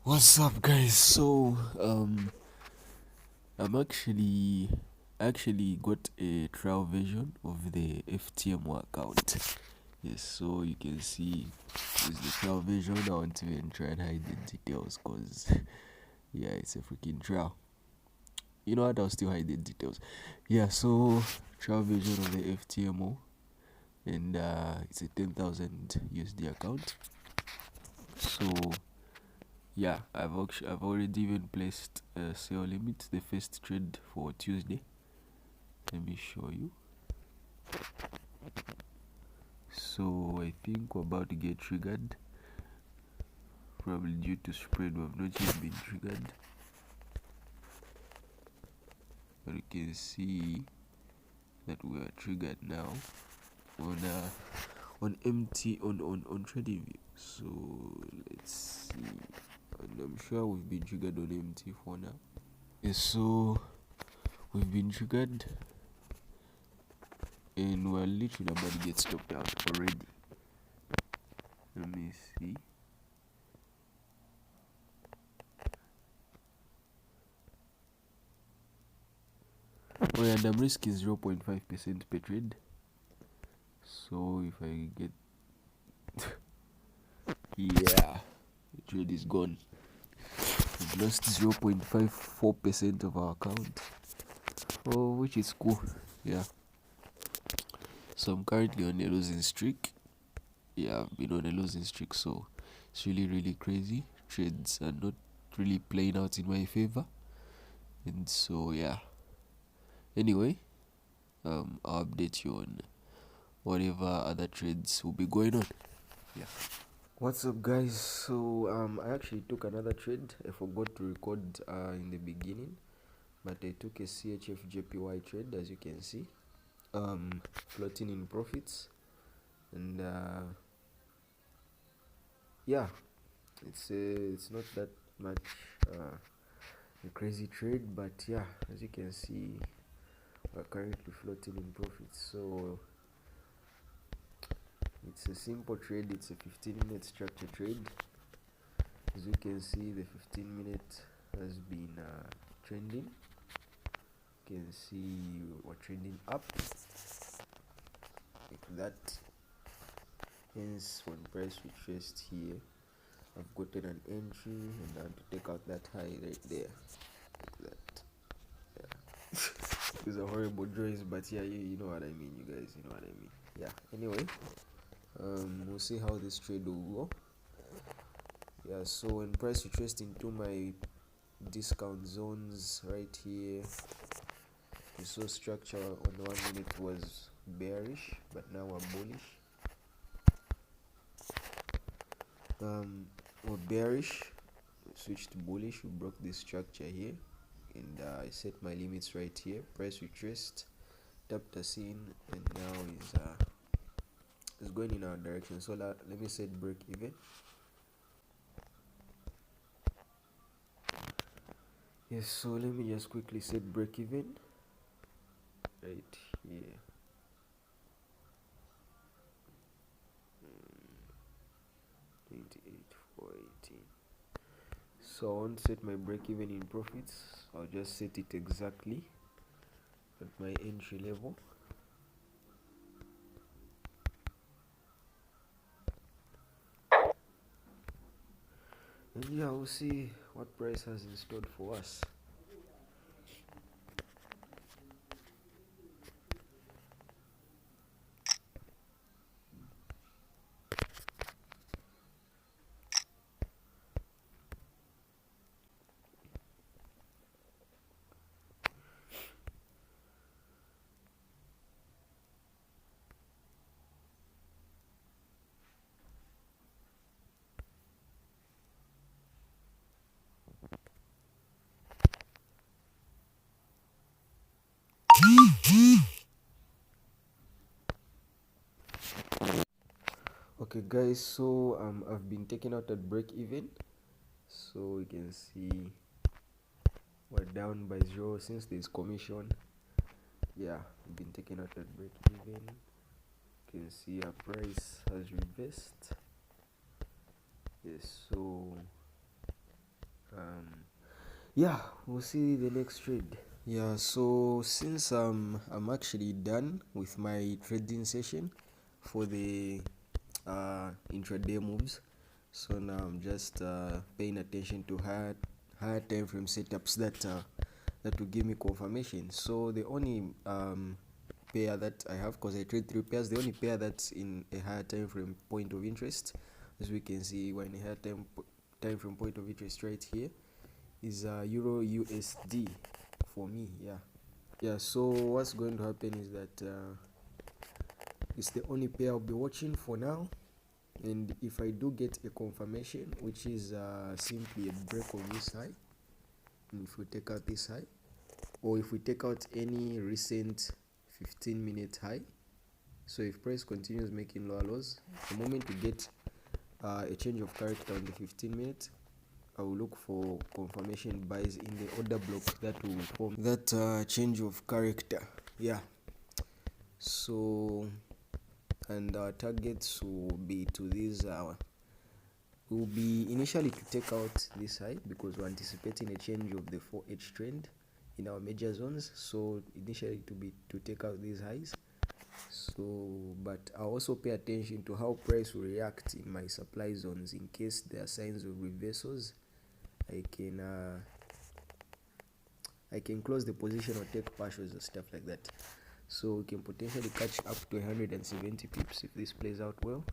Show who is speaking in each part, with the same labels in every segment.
Speaker 1: What's up, guys? So, I'm actually got a trial version of the FTMO account. Yes, so you can see it's the trial version. I won't even try and hide the details because, yeah, it's a freaking trial. You know what? I'll still hide the details. Yeah, so trial version of the FTMO, and it's a 10,000 USD account. So yeah, I've already even placed a sale limit, the first trade for Tuesday. Let me show you. So I think we're about to get triggered, probably due to spread. We've not yet been triggered, but you can see that we are triggered now on MT on TradingView. So let's see, and I'm sure we've been triggered on MT for now. Yes, so we've been triggered and we're literally about to get stopped out already. Let me see. Oh yeah, the risk is 0.5% per trade. So if I get yeah, the trade is gone. We've lost 0.54% of our account. Oh, which is cool. Yeah. So I'm currently on a losing streak. Yeah, I've been on a losing streak, so it's really crazy. Trades are not really playing out in my favor. And so yeah. Anyway, I'll update you on whatever other trades will be going on. Yeah. What's up, guys? So I actually took another trade. I forgot to record in the beginning, but I took a CHFJPY trade, as you can see, floating in profits, and yeah, it's not that much a crazy trade, but yeah, as you can see, we're currently floating in profits. So it's a simple trade. It's a 15-minute structure trade. As you can see, the 15-minute has been trending. You can see we're trending up like that. Hence, when price retraced here, I've gotten an entry and I have to take out that high right there, like that. Yeah. These are horrible drawings, but yeah, you know what I mean. You guys, you know what I mean. Yeah. Anyway, we'll see how this trade will go. Yeah. So when price retraced into my discount zones right here, you saw structure on the 1 minute was bearish, but now we're bullish. We're bearish, switched to bullish. We broke this structure here, and I set my limits right here. Price retraced, tapped us in, and now is going in our direction. So let me set break even. Yes, so let me just quickly set break even right here. 28,418. So I won't set my break even in profits. I'll just set it exactly at my entry level. And yeah, we'll see what price has in store for us. Okay, guys, so I've been taken out at break even, so you can see we're down by 0 since there's commission. Yeah, we've been taken out at break even. You can see our price has reversed. Yes, so yeah, we'll see the next trade. Yeah, so since I'm actually done with my trading session for the intraday moves, so now I'm just paying attention to higher time frame setups that will give me confirmation. So the only pair that I have, because I trade 3 pairs, the only pair that's in a higher time frame point of interest, as we can see, we're in a higher time frame point of interest right here, is Euro USD for me. Yeah, so what's going to happen is that it's the only pair I'll be watching for now, and if I do get a confirmation, which is simply a break of this high, and if we take out this high, or if we take out any recent 15-minute high, so if price continues making lower lows, the moment we get a change of character on the 15-minute, I will look for confirmation buys in the order block that will form that change of character. Yeah, so and our targets will be to these will be initially to take out this high, because we're anticipating a change of the 4H trend in our major zones, so initially to be to take out these highs. So but I also pay attention to how price will react in my supply zones. In case there are signs of reversals, I can close the position or take partials or stuff like that. So we can potentially catch up to 170 pips if this plays out well,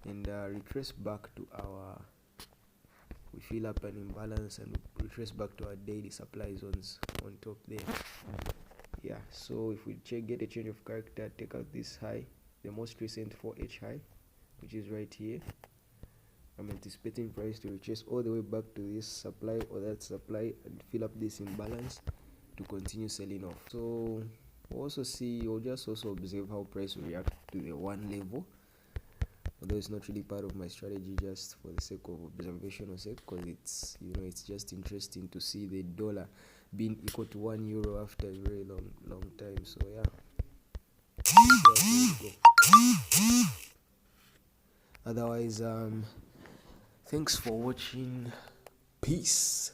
Speaker 1: and retrace back to our, we fill up an imbalance and retrace back to our daily supply zones on top there. Yeah, so if we get a change of character, take out this high, the most recent 4H high, which is right here. I'm anticipating price to retrace all the way back to this supply or that supply and fill up this imbalance to continue selling off. So we'll also see, we'll just also observe how price will react to the one level, although it's not really part of my strategy, just for the sake of observation or sake, because it's, you know, it's just interesting to see the dollar being equal to €1 after a very long time. So yeah, otherwise thanks for watching. Peace.